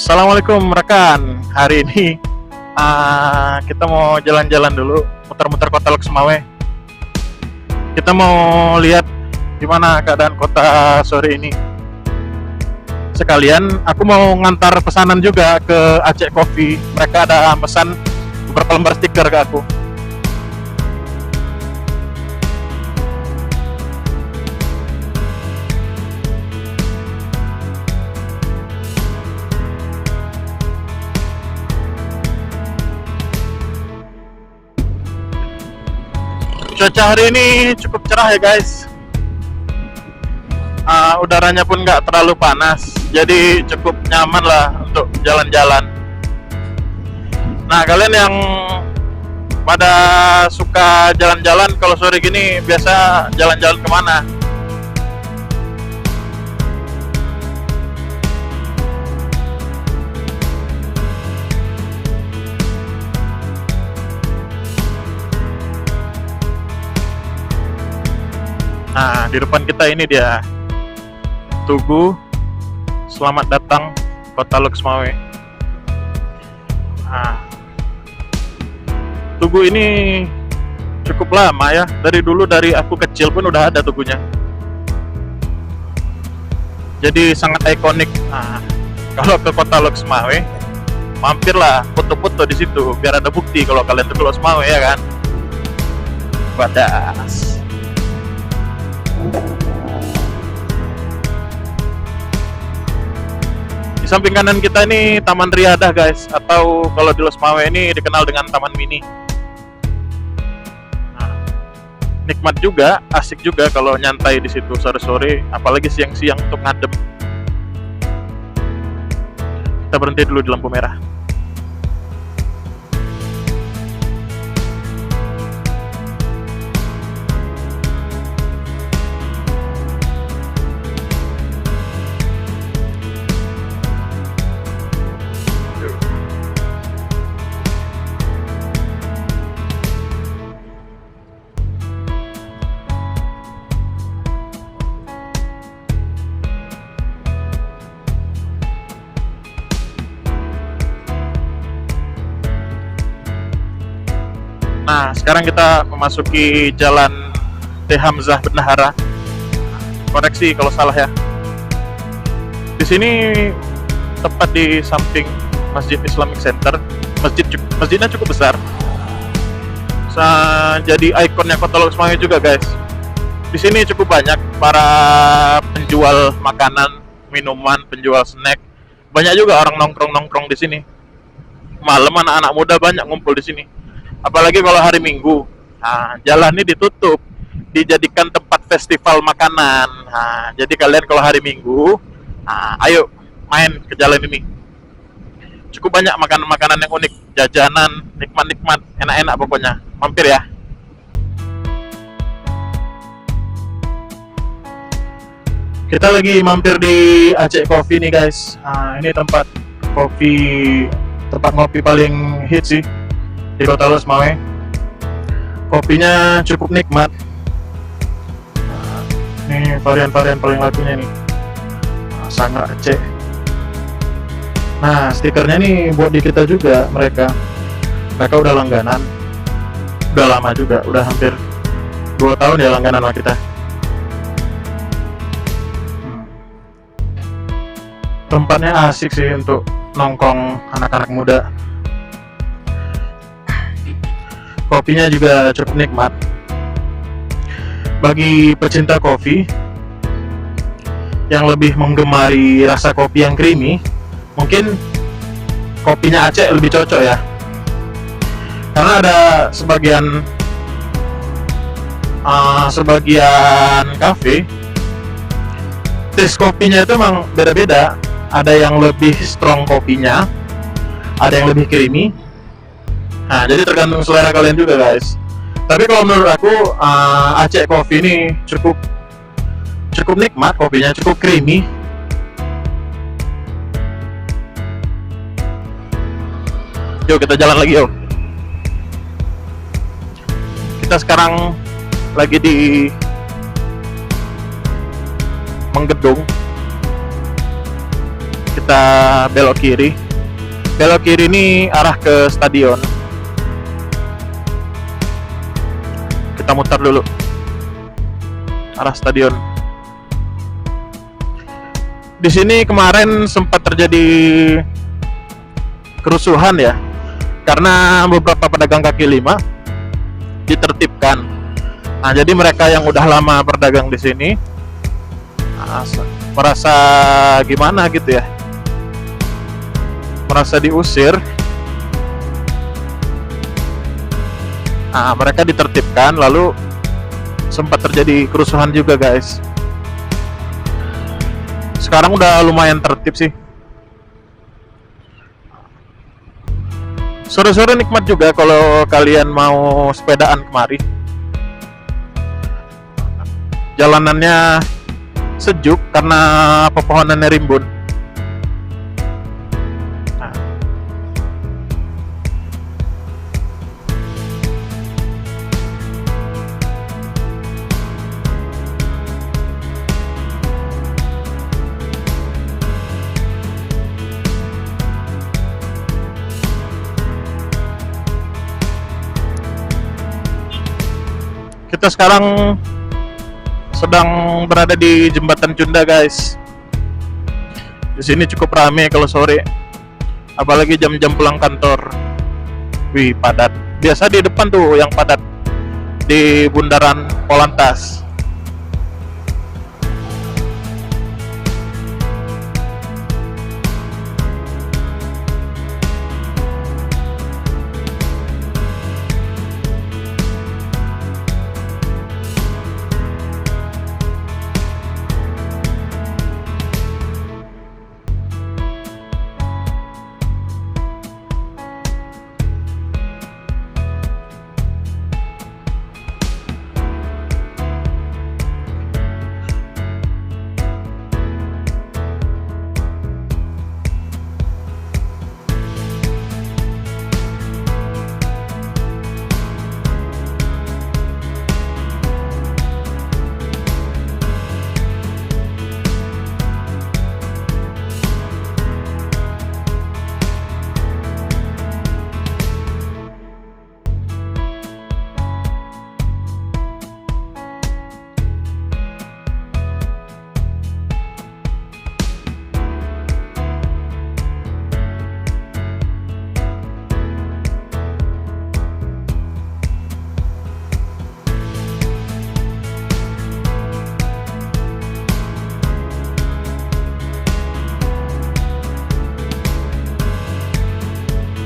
Assalamualaikum rekan. Hari ini kita mau jalan-jalan dulu, muter-muter kota Loksmawe. Kita mau lihat gimana keadaan kota sore ini. Sekalian aku mau ngantar pesanan juga ke Aceh Coffee. Mereka ada pesan beberapa lembar stiker ke aku. Cuaca hari ini cukup cerah ya guys. Udaranya pun nggak terlalu panas, jadi cukup nyaman lah untuk jalan-jalan. Nah, kalian yang pada suka jalan-jalan kalau sore gini biasa jalan-jalan kemana? Nah, di depan kita ini dia Tugu. Selamat datang Kota Loksmawe. Nah, Tugu ini cukup lama ya. Dari dulu, dari aku kecil pun udah ada Tugunya. Jadi sangat ikonik. Nah, kalau ke Kota Loksmawe, mampirlah foto-foto di situ biar ada bukti kalau kalian tuh ke Loksmawe ya kan. Badas. Di samping kanan kita ini Taman Riadah guys, atau kalau di Loksmawe ini dikenal dengan Taman Mini. Nah, nikmat juga, asik juga kalau nyantai di situ sore-sore, apalagi siang-siang untuk ngadem. Kita berhenti dulu di lampu merah. Nah, sekarang kita memasuki Jalan T. Hamzah Bendahara. Koreksi kalau salah ya. Di sini tepat di samping Masjid Islamic Center. Masjidnya cukup besar. Jadi ikonnya Kota Loksmawe juga guys. Di sini cukup banyak para penjual makanan, minuman, penjual snack. Banyak juga orang nongkrong-nongkrong di sini. Malam anak-anak muda banyak ngumpul di sini. Apalagi kalau hari Minggu, nah, jalan ini ditutup, dijadikan tempat festival makanan. Nah, jadi kalian kalau hari Minggu, nah, ayo main ke jalan ini. Cukup banyak makanan-makanan yang unik, jajanan, nikmat-nikmat, enak-enak pokoknya. Mampir ya. Kita lagi mampir di Aceh Coffee nih guys. Nah, ini tempat ngopi paling hits sih di Kota Loksmawe. Kopinya cukup nikmat. Ini varian-varian paling lakunya nih, Sanggar Aceh. Nah, stikernya nih buat di kita juga. Mereka udah langganan, udah lama juga, udah hampir 2 tahun ya langganan sama kita. Tempatnya asik sih untuk nongkrong anak-anak muda. Kopinya juga cukup nikmat. Bagi pecinta kopi yang lebih menggemari rasa kopi yang creamy, mungkin kopinya Aceh lebih cocok ya. Karena ada sebagian kafe, taste kopinya itu emang beda-beda. Ada yang lebih strong kopinya, ada yang lebih creamy. Nah, jadi tergantung selera kalian juga guys. Tapi kalau menurut aku Aceh Coffee ini cukup nikmat, kopinya cukup creamy. Yuk kita jalan lagi yuk. Kita sekarang lagi di Menggedung. Kita belok kiri. Belok kiri ini arah ke stadion. Kita muter dulu. Arah stadion. Di sini kemarin sempat terjadi kerusuhan ya, karena beberapa pedagang kaki lima ditertibkan. Nah, jadi mereka yang udah lama berdagang di sini merasa gimana gitu ya, merasa diusir. Nah, mereka ditertibkan, lalu sempat terjadi kerusuhan juga guys. Sekarang udah lumayan tertib sih. Sore-sore nikmat juga kalau kalian mau sepedaan kemari. Jalanannya sejuk karena pepohonannya rimbun. Nah. Kita sekarang sedang berada di Jembatan Cunda, guys. Di sini cukup ramai kalau sore, apalagi jam-jam pulang kantor. Wih, padat. Biasa di depan tuh yang padat, di bundaran Polantas.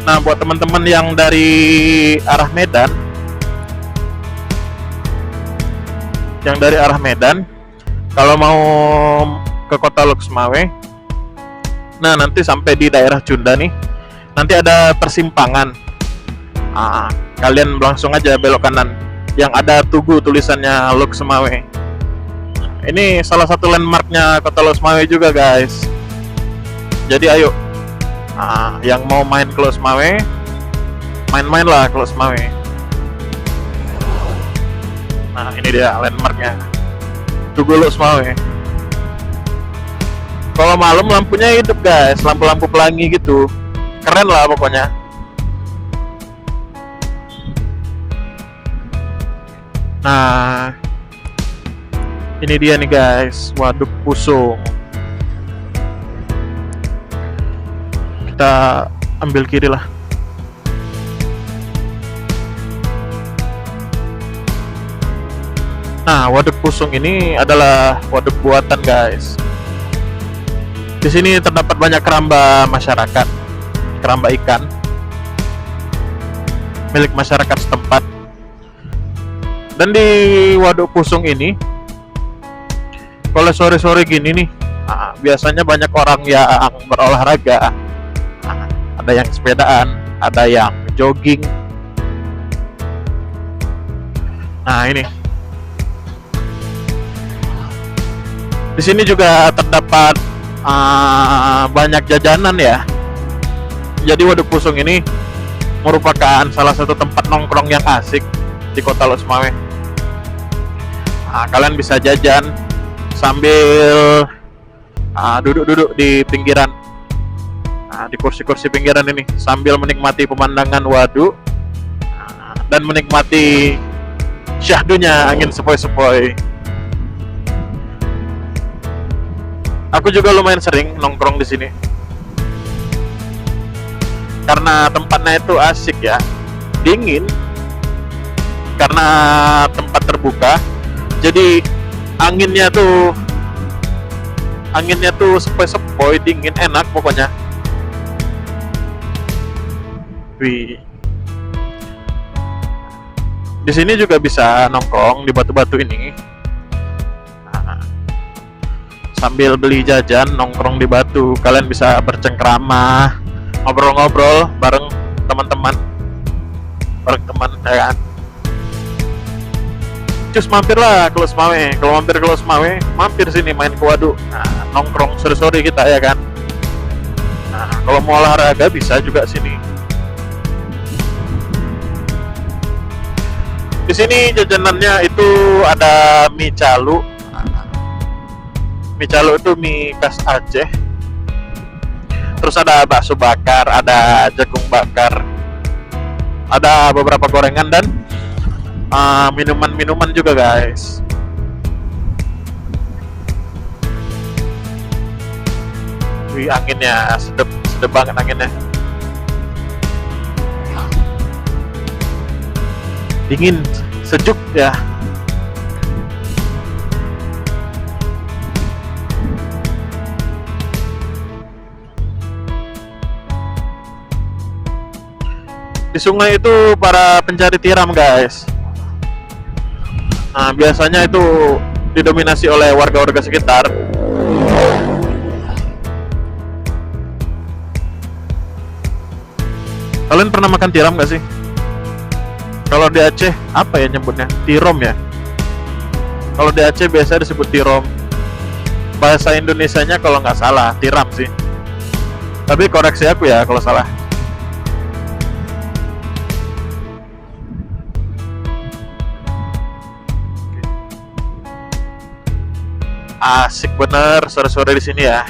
Nah, buat teman-teman yang dari arah Medan, kalau mau ke Kota Loksmawe, nah nanti sampai di daerah Cunda nih, nanti ada persimpangan. Kalian langsung aja belok kanan, yang ada Tugu tulisannya Loksmawe. Ini salah satu landmarknya Kota Loksmawe juga, guys. Jadi ayo, yang mau main ke Loksmawe, main-main lah ke Loksmawe. Nah, ini dia landmarknya, Tugu Loksmawe. Kalau malam lampunya hidup, guys, lampu-lampu pelangi gitu, keren lah pokoknya. Nah, ini dia nih guys, Waduk Pusung. Kita ambil kiri lah. Nah, Waduk Pusung ini adalah waduk buatan, guys. Di sini terdapat banyak keramba masyarakat, keramba ikan milik masyarakat setempat. Dan di Waduk Pusung ini, kalau sore-sore gini nih, biasanya banyak orang yang berolahraga. Ada yang sepedaan, ada yang jogging. Nah, ini. Di sini juga terdapat banyak jajanan ya. Jadi Waduk Pusung ini merupakan salah satu tempat nongkrong yang asik di Kota Loksmawe. Kalian bisa jajan sambil duduk-duduk di pinggiran Nah, di kursi-kursi pinggiran ini sambil menikmati pemandangan waduk, dan menikmati syahdunya angin sepoi-sepoi. Aku juga lumayan sering nongkrong di sini karena tempatnya itu asik ya, dingin karena tempat terbuka, jadi anginnya tuh sepoi-sepoi, dingin, enak pokoknya. Wih, di sini juga bisa nongkrong di batu-batu ini. Nah, sambil beli jajan nongkrong di batu, kalian bisa bercengkrama, ngobrol-ngobrol bareng teman-teman, ya kan. Cus mampir lah ke Losmawe. Kalau mampir ke Losmawe, mampir sini main ke waduk. Nah, nongkrong sore-sore kita ya kan. Nah, kalau mau olahraga bisa juga sini. Di sini jajanannya itu ada mie calu. Mie calu itu mie khas Aceh. Terus ada bakso bakar, ada jagung bakar, ada beberapa gorengan dan minuman-minuman juga guys. Wih, anginnya sedep banget anginnya. Dingin, sejuk ya. Di sungai itu para pencari tiram guys. Nah, biasanya itu didominasi oleh warga-warga sekitar. Kalian pernah makan tiram gak sih? Kalau di Aceh apa ya nyebutnya? Tirom ya. Kalau di Aceh biasa disebut tirom. Bahasa Indonesianya kalau nggak salah tiram sih. Tapi koreksi aku ya kalau salah. Asik bener sore-sore di sini ya.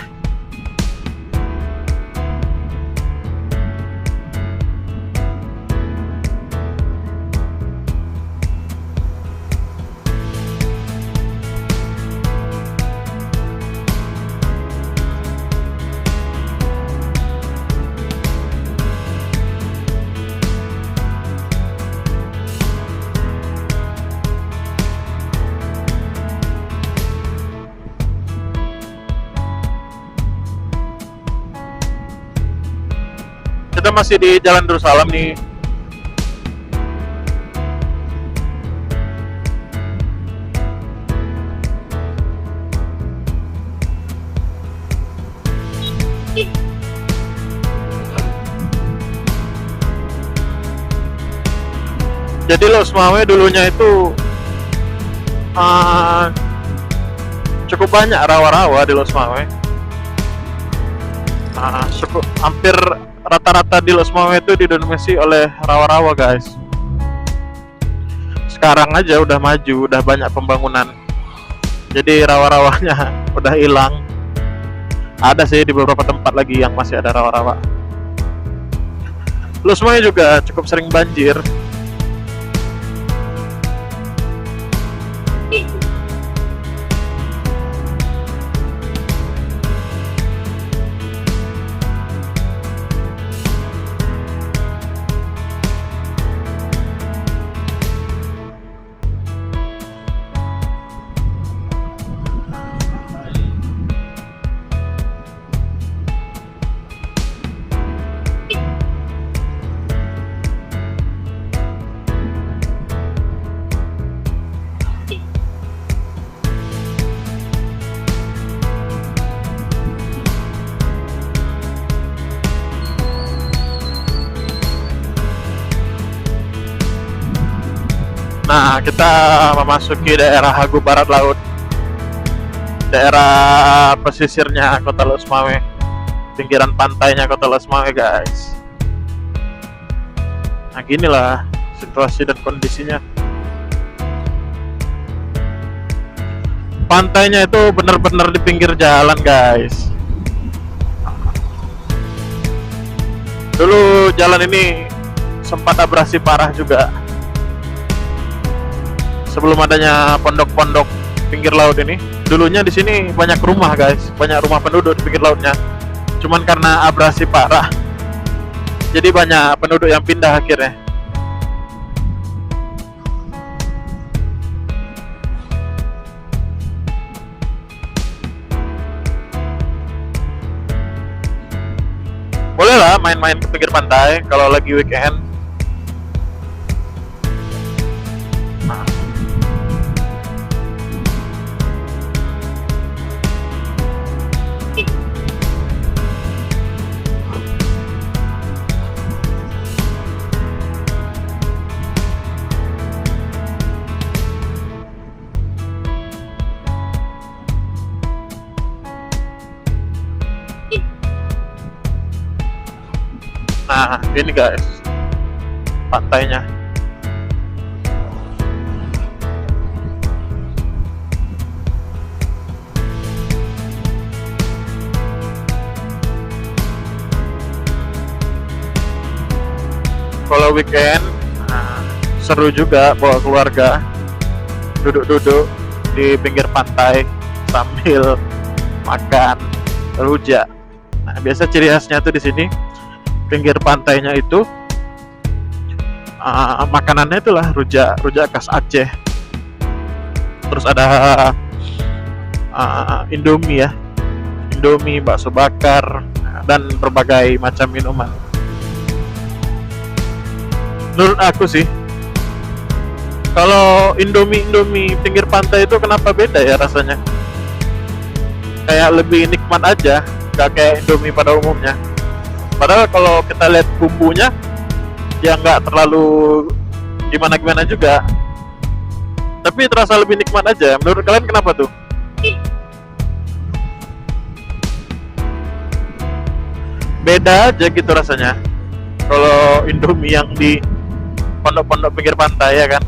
Kita masih di Jalan Darussalam nih. Jadi Losmawe dulunya itu cukup banyak rawa-rawa di Losmawe. Hampir rata-rata di Losmawe itu didominasi oleh rawa-rawa guys. Sekarang aja udah maju, udah banyak pembangunan, jadi rawa-rawanya udah hilang. Ada sih di beberapa tempat lagi yang masih ada rawa-rawa. Losmawe juga cukup sering banjir. Nah, kita memasuki daerah Hagu Barat Laut, daerah pesisirnya Kota Losmawe, pinggiran pantainya Kota Losmawe guys. Nah, ginilah situasi dan kondisinya. Pantainya itu benar-benar di pinggir jalan guys. Dulu jalan ini sempat abrasi parah juga sebelum adanya pondok-pondok pinggir laut ini. Dulunya di sini banyak rumah guys, banyak rumah penduduk di pinggir lautnya. Cuman karena abrasi parah, jadi banyak penduduk yang pindah akhirnya. Boleh lah main-main ke pinggir pantai kalau lagi weekend. Nah, ini guys, pantainya. Kalau weekend, seru juga bawa keluarga, duduk-duduk di pinggir pantai sambil makan rujak. Nah, biasa ciri khasnya tuh di sini pinggir pantainya itu makanannya itulah rujak khas Aceh. Terus ada Indomie ya, Indomie, bakso bakar, dan berbagai macam minuman. Menurut aku sih, kalau Indomie pinggir pantai itu kenapa beda ya rasanya? Kayak lebih nikmat aja, gak kayak Indomie pada umumnya. Padahal kalau kita lihat bumbunya, ya nggak terlalu gimana-gimana juga. Tapi terasa lebih nikmat aja. Menurut kalian kenapa tuh? Beda aja gitu rasanya. Kalau Indomie yang di pondok-pondok pinggir pantai ya kan.